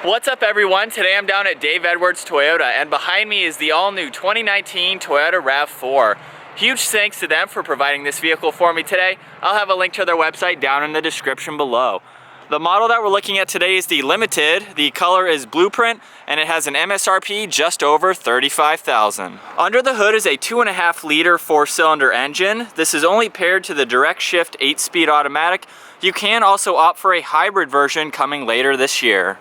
What's up everyone? Today I'm down at Dave Edwards Toyota and behind me is the all-new 2019 Toyota Rav4. Huge thanks to them for providing this vehicle for me today. I'll have a link to their website down in the description below. The model that we're looking at today is the Limited. The color is blueprint and it has an MSRP just over $35,000. Under the hood is a 2.5 liter 4-cylinder engine. This is only paired to the direct shift 8-speed automatic. You can also opt for a hybrid version coming later this year.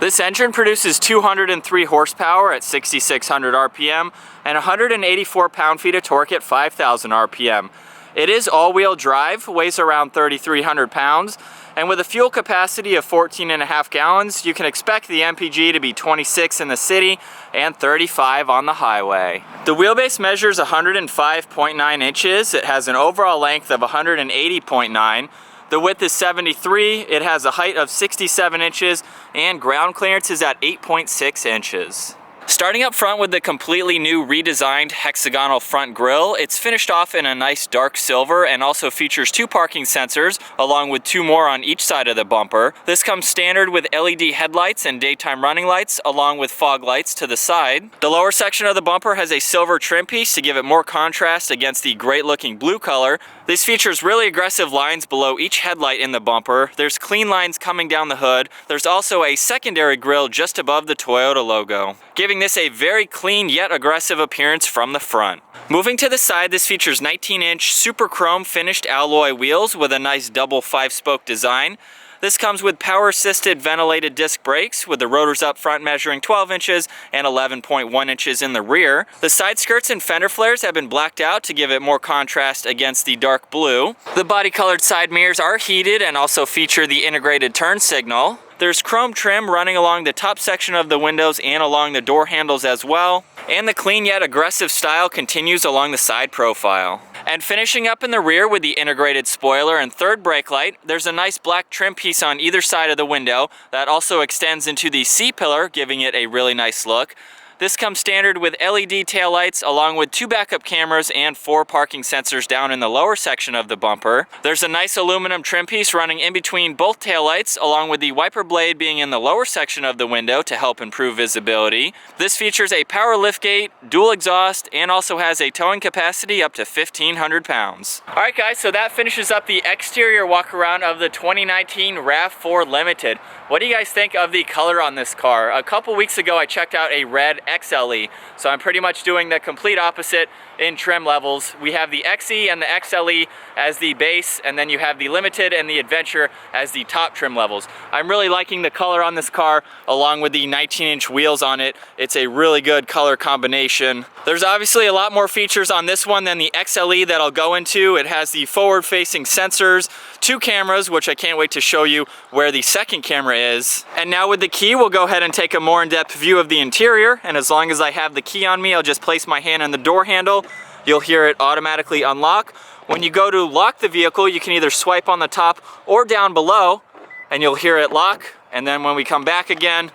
This engine produces 203 horsepower at 6,600 RPM and 184 pound-feet of torque at 5,000 RPM. It is all-wheel drive, weighs around 3,300 pounds, and with a fuel capacity of 14.5 gallons, you can expect the MPG to be 26 in the city and 35 on the highway. The wheelbase measures 105.9 inches. It has an overall length of 180.9. The width is 73, it has a height of 67 inches, and ground clearance is at 8.6 inches. Starting up front with the completely new redesigned hexagonal front grille, it's finished off in a nice dark silver and also features 2 parking sensors along with 2 more on each side of the bumper. This comes standard with LED headlights and daytime running lights along with fog lights to the side. The lower section of the bumper has a silver trim piece to give it more contrast against the great looking blue color. This features really aggressive lines below each headlight in the bumper. There's clean lines coming down the hood. There's also a secondary grille just above the Toyota logo, giving this a very clean yet aggressive appearance from the front. Moving to the side, this features 19-inch super chrome finished alloy wheels with a nice double 5-spoke design. This comes with power-assisted ventilated disc brakes with the rotors up front measuring 12 inches and 11.1 inches in the rear. The side skirts and fender flares have been blacked out to give it more contrast against the dark blue. The body-colored side mirrors are heated and also feature the integrated turn signal. There's chrome trim running along the top section of the windows and along the door handles as well. And the clean yet aggressive style continues along the side profile. And finishing up in the rear with the integrated spoiler and third brake light, there's a nice black trim piece on either side of the window that also extends into the C-pillar, giving it a really nice look. This comes standard with LED taillights along with 2 backup cameras and 4 parking sensors down in the lower section of the bumper. There's a nice aluminum trim piece running in between both taillights along with the wiper blade being in the lower section of the window to help improve visibility. This features a power liftgate, dual exhaust, and also has a towing capacity up to 1,500 pounds. Alright guys, so that finishes up the exterior walk around of the 2019 Rav4 Limited. What do you guys think of the color on this car? A couple weeks ago I checked out a red XLE, so I'm pretty much doing the complete opposite in trim levels. We have the XE and the XLE as the base, and then you have the Limited and the Adventure as the top trim levels. I'm really liking the color on this car along with the 19-inch wheels on it. It's a really good color combination. There's obviously a lot more features on this one than the XLE that I'll go into. It has the forward-facing sensors, 2 cameras, which I can't wait to show you where the second camera is. And now with the key, we'll go ahead and take a more in-depth view of the interior, and as long as I have the key on me, I'll just place my hand on the door handle. You'll hear it automatically unlock. When you go to lock the vehicle, you can either swipe on the top or down below, and you'll hear it lock. And then when we come back again,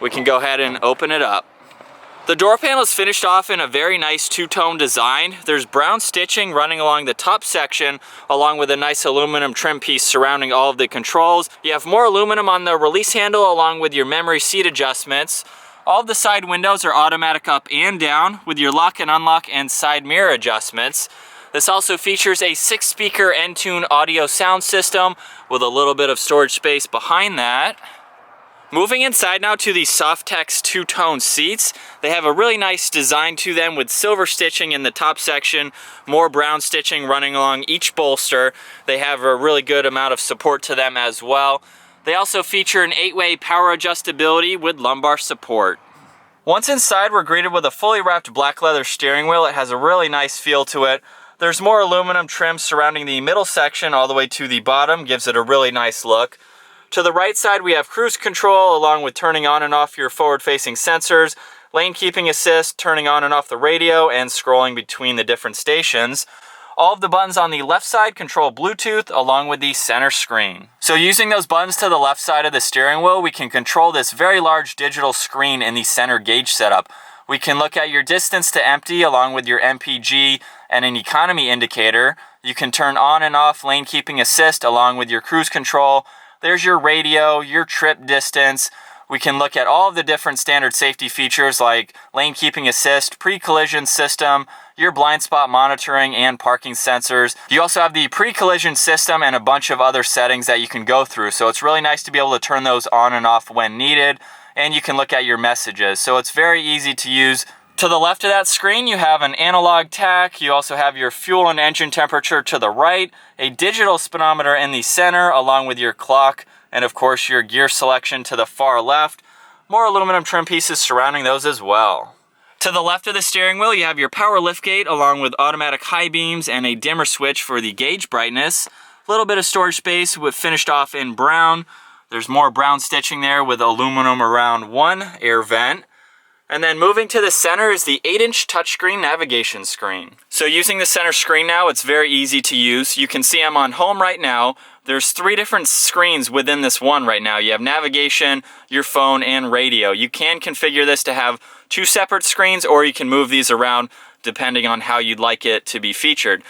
we can go ahead and open it up. The door panel is finished off in a very nice 2-tone design. There's brown stitching running along the top section, along with a nice aluminum trim piece surrounding all of the controls. You have more aluminum on the release handle along with your memory seat adjustments. All of the side windows are automatic up and down with your lock and unlock and side mirror adjustments. This also features a 6-speaker Entune audio sound system with a little bit of storage space behind that. Moving inside now to the Softex 2-tone seats. They have a really nice design to them with silver stitching in the top section, more brown stitching running along each bolster. They have a really good amount of support to them as well. They also feature an 8-way power adjustability with lumbar support. Once inside, we're greeted with a fully wrapped black leather steering wheel. It has a really nice feel to it. There's more aluminum trim surrounding the middle section all the way to the bottom, gives it a really nice look. To the right side, we have cruise control along with turning on and off your forward-facing sensors, lane keeping assist, turning on and off the radio, and scrolling between the different stations. All of the buttons on the left side control Bluetooth along with the center screen. So using those buttons to the left side of the steering wheel, we can control this very large digital screen in the center gauge setup. We can look at your distance to empty along with your MPG and an economy indicator. You can turn on and off lane keeping assist along with your cruise control. There's your radio, your trip distance. We can look at all of the different standard safety features like lane keeping assist, pre-collision system, your blind spot monitoring, and parking sensors. You also have the pre-collision system and a bunch of other settings that you can go through. So it's really nice to be able to turn those on and off when needed, and you can look at your messages. So it's very easy to use. To the left of that screen, you have an analog tach. You also have your fuel and engine temperature to the right, a digital speedometer in the center along with your clock, and of course your gear selection to the far left. More aluminum trim pieces surrounding those as well. To the left of the steering wheel, you have your power liftgate along with automatic high beams and a dimmer switch for the gauge brightness. A little bit of storage space with finished off in brown. There's more brown stitching there with aluminum around one air vent. And then moving to the center is the 8-inch touchscreen navigation screen. So using the center screen now, it's very easy to use. You can see I'm on home right now. There's 3 different screens within this one right now. You have navigation, your phone, and radio. You can configure this to have 2 separate screens, or you can move these around depending on how you'd like it to be featured.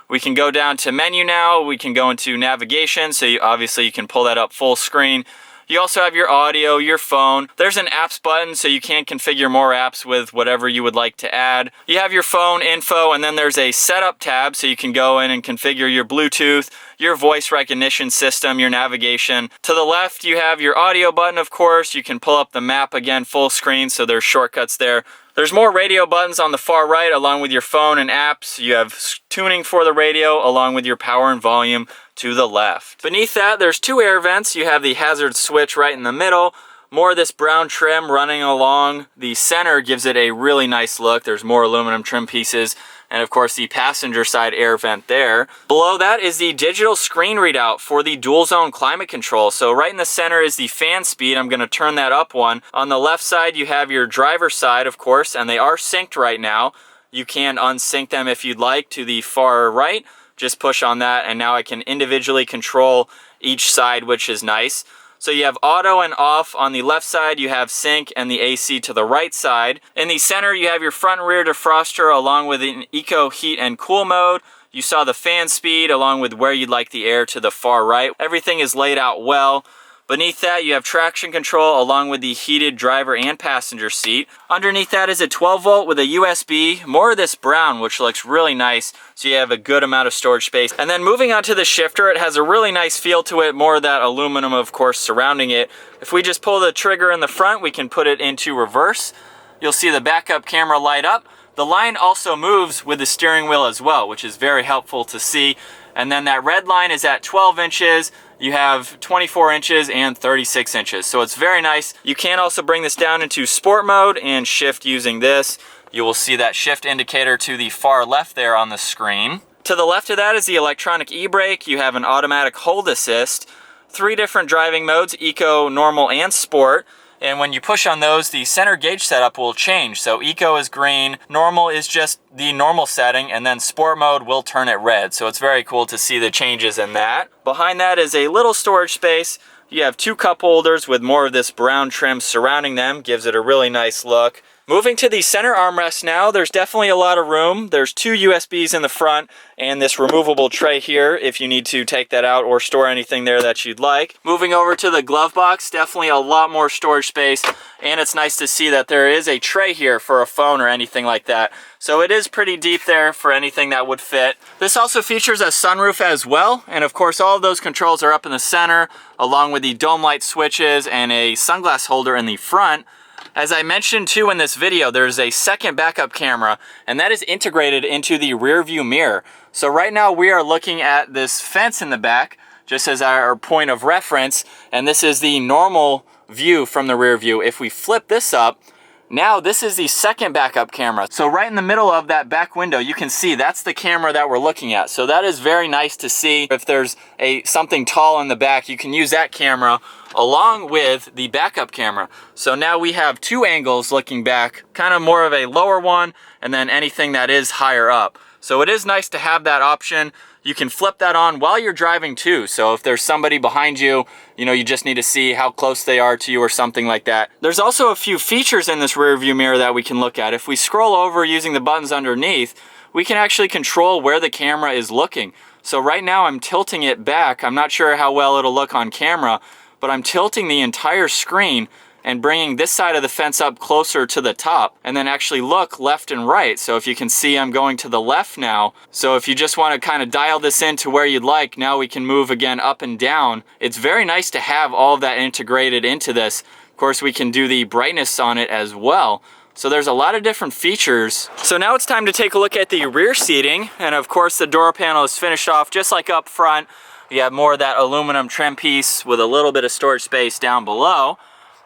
We can go down to menu now. We can go into navigation, so obviously you can pull that up full screen. You also have your audio, your phone. There's an apps button, so you can configure more apps with whatever you would like to add. You have your phone info, and then there's a setup tab, so you can go in and configure your Bluetooth, your voice recognition system, your navigation. To the left, you have your audio button, of course. You can pull up the map again full screen, so there's shortcuts there. There's more radio buttons on the far right along with your phone and apps. You have tuning for the radio along with your power and volume to the left. Beneath that, there's 2 air vents. You have the hazard switch right in the middle. More of this brown trim running along the center gives it a really nice look. There's more aluminum trim pieces, and of course the passenger side air vent there. Below that is the digital screen readout for the dual zone climate control. So right in the center is the fan speed. I'm going to turn that up one. On the left side you have your driver's side, of course, and they are synced right now. You can unsync them if you'd like to the far right. Just push on that, and now I can individually control each side, which is nice. So you have auto and off on the left side, you have sync and the AC to the right side. In the center, you have your front and rear defroster along with an eco heat and cool mode. You saw the fan speed along with where you'd like the air to the far right. Everything is laid out well. Beneath that, you have traction control along with the heated driver and passenger seat. Underneath that is a 12 volt with a USB, more of this brown, which looks really nice, so you have a good amount of storage space. And then moving on to the shifter, it has a really nice feel to it, more of that aluminum, of course, surrounding it. If we just pull the trigger in the front, we can put it into reverse. You'll see the backup camera light up. The line also moves with the steering wheel as well, which is very helpful to see. And then that red line is at 12 inches. You have 24 inches and 36 inches. So it's very nice. You can also bring this down into sport mode and shift using this. You will see that shift indicator to the far left there on the screen. To the left of that is the electronic e-brake. You have an automatic hold assist. 3 different driving modes, eco, normal, and sport. And when you push on those, the center gauge setup will change. So eco is green, normal is just the normal setting, and then sport mode will turn it red. So it's very cool to see the changes in that. Behind that is a little storage space. You have 2 cup holders with more of this brown trim surrounding them. Gives it a really nice look. Moving to the center armrest now, there's definitely a lot of room. There's 2 USBs in the front and this removable tray here if you need to take that out or store anything there that you'd like. Moving over to the glove box, definitely a lot more storage space, and it's nice to see that there is a tray here for a phone or anything like that. So it is pretty deep there for anything that would fit. This also features a sunroof as well, and of course all of those controls are up in the center, along with the dome light switches and a sunglass holder in the front. As I mentioned too in this video, there's a second backup camera, and that is integrated into the rear view mirror. So right now we are looking at this fence in the back, just as our point of reference, and this is the normal view from the rear view. If we flip this up, now this is the second backup camera. So right in the middle of that back window, you can see that's the camera that we're looking at. So that is very nice to see. If there's something tall in the back, you can use that camera along with the backup camera. So now we have 2 angles looking back, kind of more of a lower one, and then anything that is higher up. So it is nice to have that option. You can flip that on while you're driving too. So if there's somebody behind you, you just need to see how close they are to you or something like that. There's also a few features in this rear view mirror that we can look at. If we scroll over using the buttons underneath, we can actually control where the camera is looking. So right now I'm tilting it back. I'm not sure how well it'll look on camera, but I'm tilting the entire screen, and bringing this side of the fence up closer to the top, and then actually look left and right. So if you can see, I'm going to the left now. So if you just want to kind of dial this in to where you'd like, now we can move again up and down. It's very nice to have all of that integrated into this. Of course, we can do the brightness on it as well. So there's a lot of different features. So now it's time to take a look at the rear seating. And of course, the door panel is finished off just like up front. You have more of that aluminum trim piece with a little bit of storage space down below.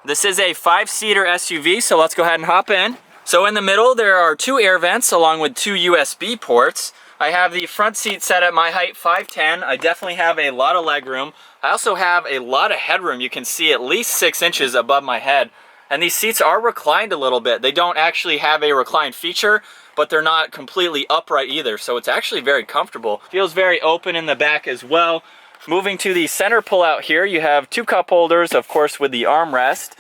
This is a 5-seater SUV, so let's go ahead and hop in. So in the middle, there are 2 air vents along with 2 USB ports. I have the front seat set at my height, 5'10". I definitely have a lot of leg room. I also have a lot of headroom. You can see at least 6 inches above my head. And these seats are reclined a little bit. They don't actually have a recline feature, but they're not completely upright either. So it's actually very comfortable. Feels very open in the back as well. Moving to the center pullout here, you have 2 cup holders, of course, with the armrest.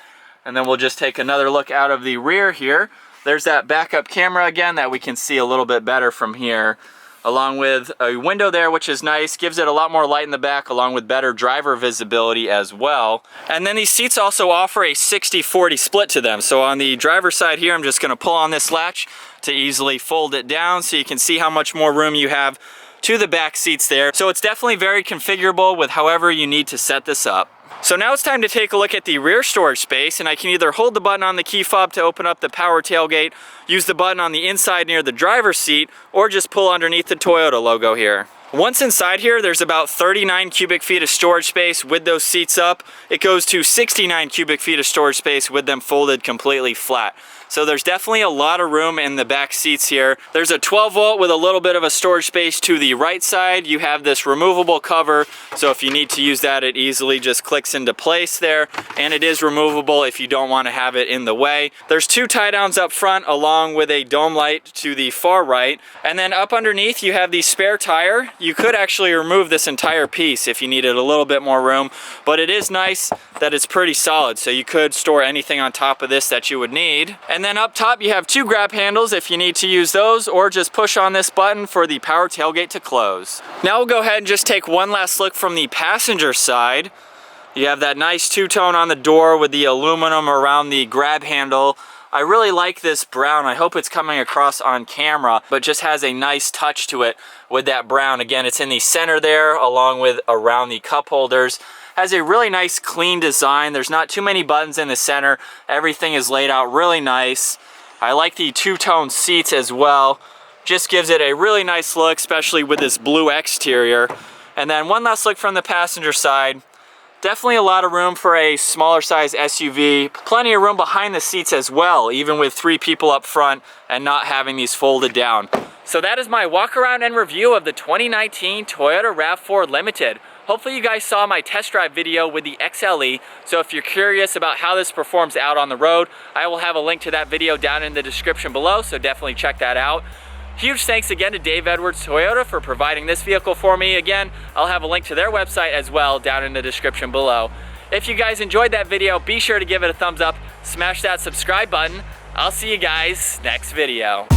And then we'll just take another look out of the rear here. There's that backup camera again that we can see a little bit better from here, along with a window there, which is nice, gives it a lot more light in the back, along with better driver visibility as well. And then these seats also offer a 60-40 split to them. So on the driver's side here, I'm just gonna pull on this latch to easily fold it down so you can see how much more room you have to the back seats there. So it's definitely very configurable with however you need to set this up. So now it's time to take a look at the rear storage space, and I can either hold the button on the key fob to open up the power tailgate, use the button on the inside near the driver's seat, or just pull underneath the Toyota logo here. Once inside here, there's about 39 cubic feet of storage space with those seats up. It goes to 69 cubic feet of storage space with them folded completely flat. So there's definitely a lot of room in the back seats here. There's a 12 volt with a little bit of a storage space to the right side. You have this removable cover, so if you need to use that, it easily just clicks into place there. And it is removable if you don't want to have it in the way. There's 2 tie downs up front along with a dome light to the far right. And then up underneath you have the spare tire. You could actually remove this entire piece if you needed a little bit more room, but it is nice that it's pretty solid, so you could store anything on top of this that you would need. And then up top you have 2 grab handles if you need to use those, or just push on this button for the power tailgate to close. Now we'll go ahead and just take one last look from the passenger side. You have that nice 2-tone on the door with the aluminum around the grab handle. I really like this brown. I hope it's coming across on camera, but just has a nice touch to it with that brown. Again, it's in the center there along with around the cup holders. Has a really nice clean design. There's not too many buttons in the center. Everything is laid out really nice. I like the 2-tone seats as well. Just gives it a really nice look, especially with this blue exterior. And then one last look from the passenger side. Definitely a lot of room for a smaller size SUV. Plenty of room behind the seats as well, even with 3 people up front and not having these folded down. So that is my walk around and review of the 2019 Toyota Rav4 Limited. Hopefully you guys saw my test drive video with the XLE, so if you're curious about how this performs out on the road, I will have a link to that video down in the description below, so definitely check that out. Huge thanks again to Dave Edwards Toyota for providing this vehicle for me. Again, I'll have a link to their website as well down in the description below. If you guys enjoyed that video, be sure to give it a thumbs up, smash that subscribe button. I'll see you guys next video.